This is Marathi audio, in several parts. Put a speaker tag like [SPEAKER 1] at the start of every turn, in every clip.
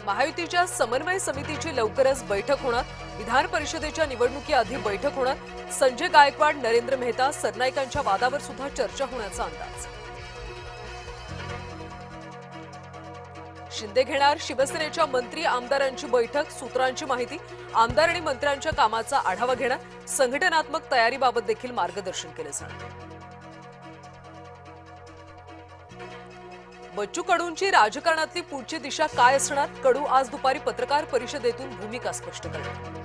[SPEAKER 1] महायुतीच्या समन्वय समितीची लवकरच बैठक होणार। विधान परिषदेच्या निवडणुकीआधी बैठक होणार। संजय गायकवाड, नरेंद्र मेहता, सरनाईकांच्या वादावर सुद्धा चर्चा होण्याचा अंदाज। शिंदे घेणार शिवसेनेच्या मंत्री आमदारांची बैठक। सूत्रांची माहिती, आमदार आणि मंत्र्यांच्या कामाचा आढावा घेणार। संघटनात्मक तयारीबाबत देखील मार्गदर्शन केले जाणार। बच्चू कडूंची राजकारणातली पुढची दिशा काय असणार? कडू आज दुपारी पत्रकार परिषदेतून भूमिका स्पष्ट करणार।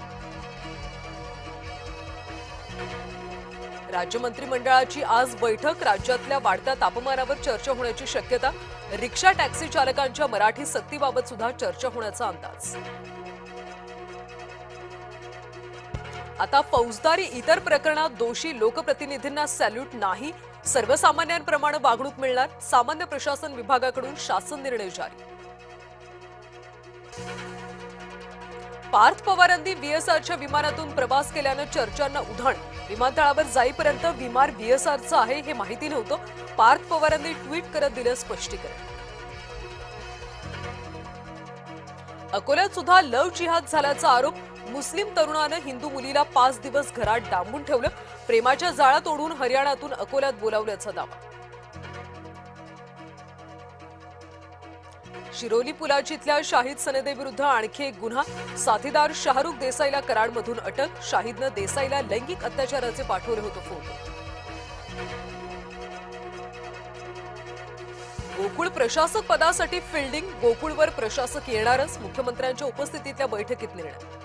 [SPEAKER 1] राज्य मंत्रिमंडळाची आज बैठक। राज्यातल्या वाढत्या तापमानावर चर्चा होण्याची शक्यता। रिक्षा टॅक्सी चालकांच्या मराठी सक्तीबाबत सुद्धा चर्चा होण्याचा अंदाज। आता फौजदारी इतर प्रकरणात दोषी लोकप्रतिनिधींना सॅल्यूट नाही, सर्वसामान्यांप्रमाणे वागणूक मिळणार। सामान्य प्रशासन विभागाकडून शासन निर्णय जारी। पार्थ पवारांनी व्हीएसआरच्या विमानातून प्रवास केल्यानं चर्चांना उधाण। विमानतळावर जाईपर्यंत विमान व्हीएसआरचं आहे हे माहिती नव्हतं। पार्थ पवारांनी ट्विट करत दिलं स्पष्टीकरण। अकोल्यात सुद्धा लव्ह जिहाद झाल्याचा आरोप। मुस्लिम तरुणानं हिंदू मुलीला 5 दिवस घरात डांबून ठेवलं। प्रेमाच्या जाळ्यात ओढून हरियाणातून अकोल्यात बोलावल्याचा दावा। शिरोली पुलाचीतल्या शाहिद सनदेविरुद्ध आणखी एक गुन्हा। साथीदार शाहरुख देसाईला कराडमधून अटक। शाहिदनं देसाईला लैंगिक अत्याचाराचे पाठवले होते फोटो। गोकुळ प्रशासक पदासाठी फिल्डिंग। गोकुळवर प्रशासक येणारच। मुख्यमंत्र्यांच्या उपस्थितीतल्या बैठकीत निर्णय।